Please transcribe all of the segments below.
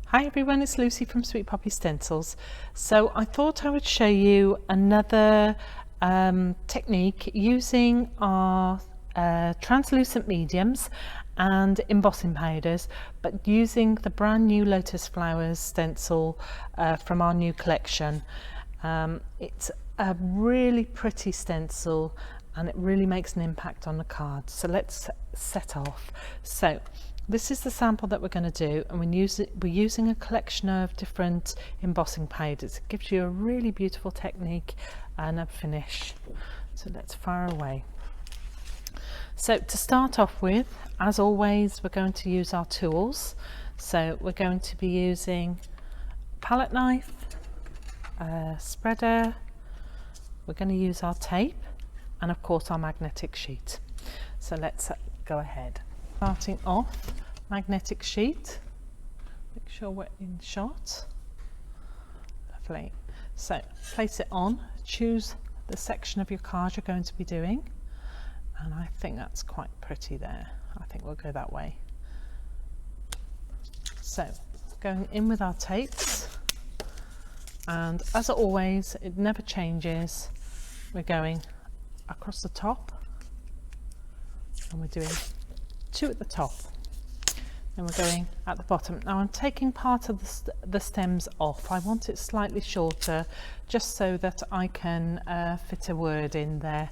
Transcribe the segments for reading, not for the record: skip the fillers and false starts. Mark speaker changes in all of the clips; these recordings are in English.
Speaker 1: Hi everyone, it's Lucy from Sweet Poppy Stencils. So I thought I would show you another technique using our translucent mediums and embossing powders, but using the brand new Lotus Flower Stencil from our new collection. It's a really pretty stencil and it really makes an impact on the card. So let's set off. So this is the sample that we're going to do, and we're using a collection of different embossing powders. It gives you a really beautiful technique and a finish. So let's fire away. So to start off with, as always, we're going to use our tools. So we're going to be using a palette knife, a spreader, we're going to use our tape, and of course our magnetic sheet. So let's go ahead. Starting off, magnetic sheet, make sure we're in shot. Lovely. So place it on, choose the section of your card you're going to be doing, and I think that's quite pretty there. I think we'll go that way. So going in with our tapes, and as always, it never changes. We're going across the top, and we're doing 2 at the top, and we're going at the bottom. Now I'm taking part of the stems off. I want it slightly shorter just so that I can fit a word in there.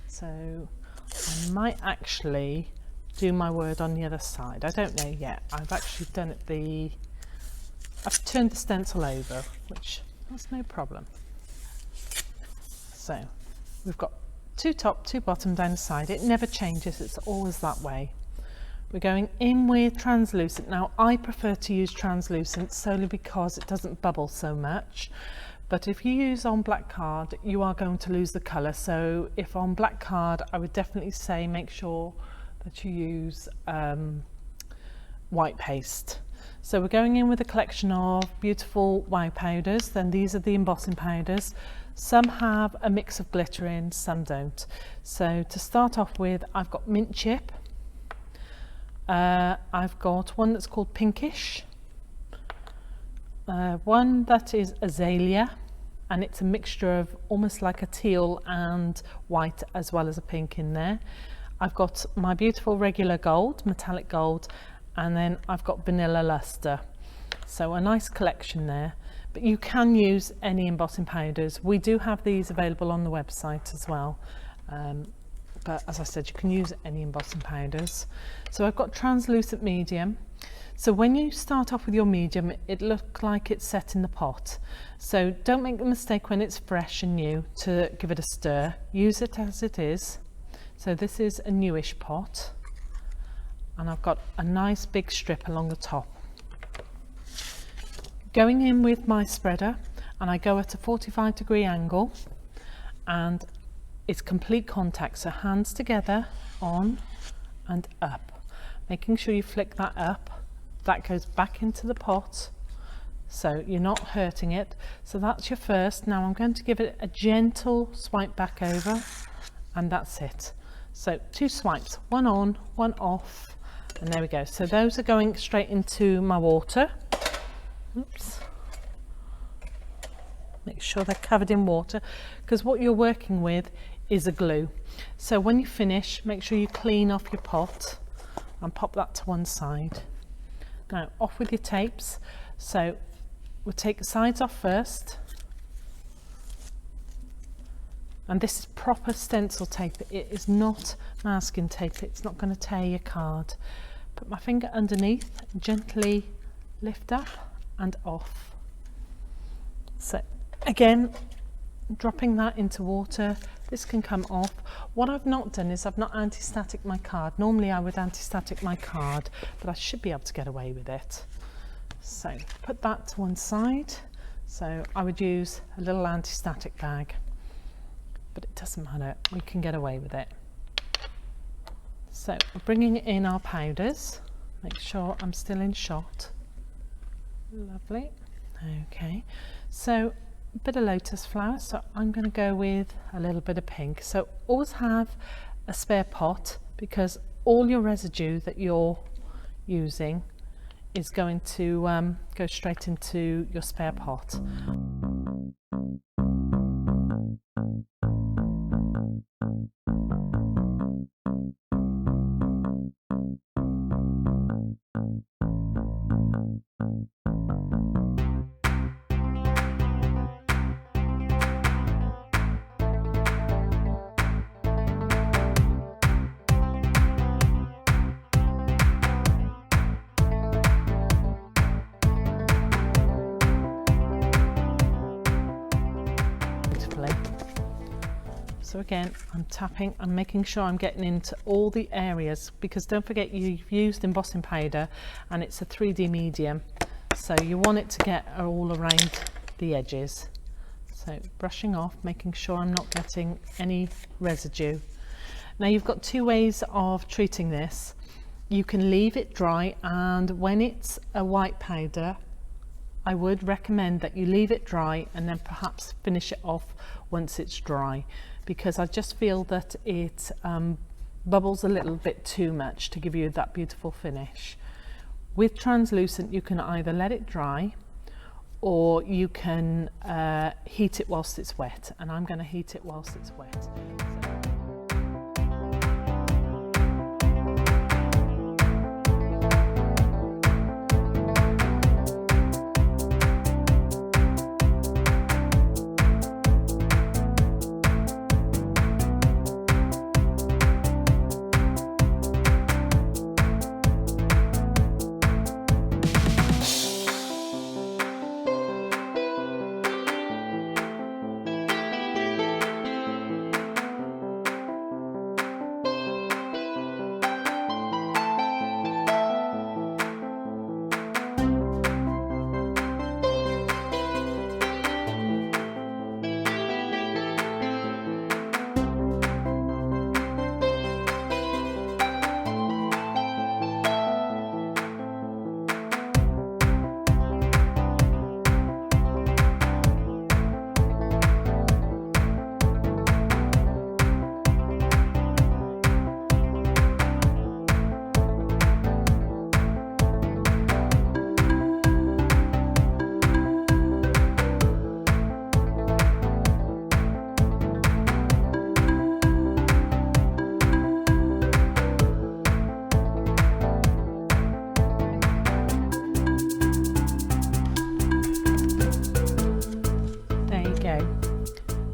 Speaker 1: So I might actually do my word on the other side. I don't know yet. I've actually done it I've turned the stencil over, which that's no problem. So we've got 2 top, 2 bottom down the side. It never changes, it's always that way. We're going in with translucent. Now I prefer to use translucent solely because it doesn't bubble so much, but if you use on black card you are going to lose the colour. So if on black card, I would definitely say make sure that you use white paste. So we're going in with a collection of beautiful white powders. Then these are the embossing powders. Some have a mix of glitter in, some don't. So to start off with, I've got mint chip. I've got one that's called pinkish, one that is azalea, and it's a mixture of almost like a teal and white as well as a pink in there. I've got my beautiful regular gold, metallic gold, and then I've got vanilla luster. So a nice collection there, but you can use any embossing powders. We do have these available on the website as well. But as I said, you can use any embossing powders. So I've got translucent medium. So when you start off with your medium, it looks like it's set in the pot. So don't make the mistake when it's fresh and new to give it a stir. Use it as it is. So this is a newish pot, and I've got a nice big strip along the top. Going in with my spreader, and I go at a 45-degree angle, and it's complete contact, so hands together, on and up, making sure you flick that up. That goes back into the pot, so you're not hurting it. So that's your first. Now I'm going to give it a gentle swipe back over, and that's it. So 2 swipes, one on, one off, and there we go. So those are going straight into my water. Oops. Make sure they're covered in water, because what you're working with is a glue. So when you finish, make sure you clean off your pot and pop that to one side. Now off with your tapes. So we'll take the sides off first, and this is proper stencil tape. It is not masking tape. It's not going to tear your card. Put my finger underneath, gently lift up and off. So again, dropping that into water. This can come off. What I've not done is I've not anti-static my card. Normally I would anti-static my card, but I should be able to get away with it. So put that to one side. So I would use a little anti-static bag, but it doesn't matter, we can get away with it. So we're bringing in our powders. Make sure I'm still in shot. Lovely. Okay, so a bit of lotus flower, so I'm going to go with a little bit of pink. So always have a spare pot, because all your residue that you're using is going to go straight into your spare pot. So again, I'm tapping, I'm making sure I'm getting into all the areas, because don't forget you've used embossing powder and it's a 3D medium, so you want it to get all around the edges. So brushing off, making sure I'm not getting any residue. Now you've got two ways of treating this. You can leave it dry, and when it's a white powder, I would recommend that you leave it dry and then perhaps finish it off once it's dry, because I just feel that it bubbles a little bit too much to give you that beautiful finish. With translucent, you can either let it dry or you can heat it whilst it's wet, and I'm going to heat it whilst it's wet.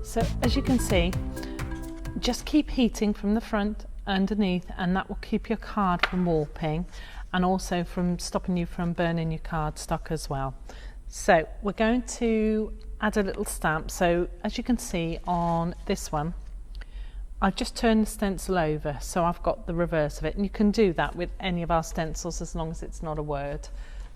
Speaker 1: So as you can see, just keep heating from the front underneath, and that will keep your card from warping and also from stopping you from burning your cardstock as well. So we're going to add a little stamp. So as you can see on this one, I've just turned the stencil over, so I've got the reverse of it, and you can do that with any of our stencils as long as it's not a word.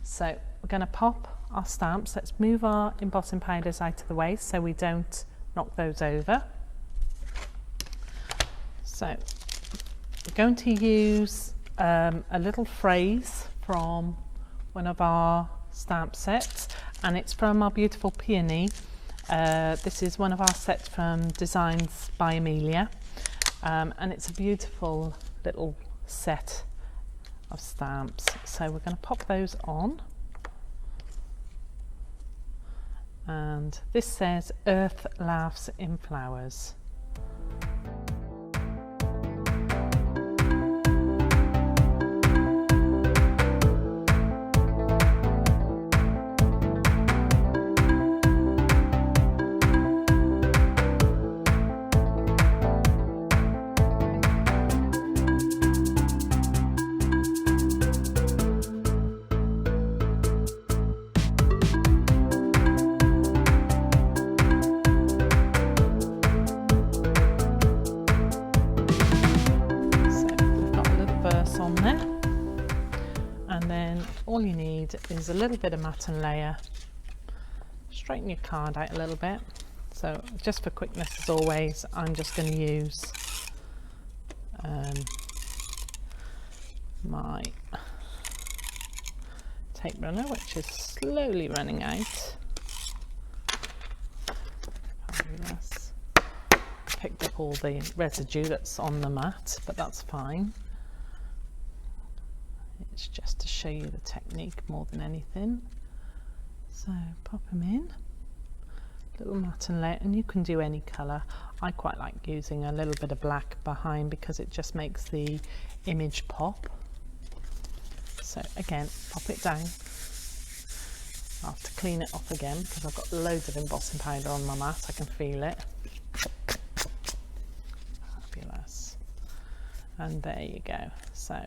Speaker 1: So we're going to pop our stamps. Let's move our embossing powders out of the way so we don't knock those over. So we're going to use a little phrase from one of our stamp sets, and it's from our beautiful peony. This is one of our sets from Designs by Amelia, and it's a beautiful little set of stamps. So we're going to pop those on, and this says Earth Laughs in Flowers. On there, and then all you need is a little bit of matte and layer. Straighten your card out a little bit. So just for quickness, as always, I'm just going to use my tape runner, which is slowly running out. Picked up all the residue that's on the mat, but that's fine. It's just to show you the technique more than anything. So pop them in, little matte and layer, and you can do any colour. I quite like using a little bit of black behind because it just makes the image pop. So again, pop it down. I'll have to clean it off again because I've got loads of embossing powder on my mat. I can feel it. Fabulous. And there you go. So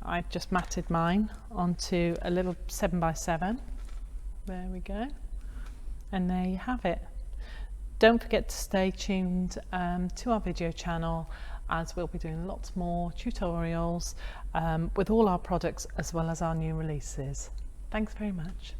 Speaker 1: I've just matted mine onto a little 7x7. There we go. And there you have it. Don't forget to stay tuned to our video channel, as we'll be doing lots more tutorials with all our products as well as our new releases. Thanks very much.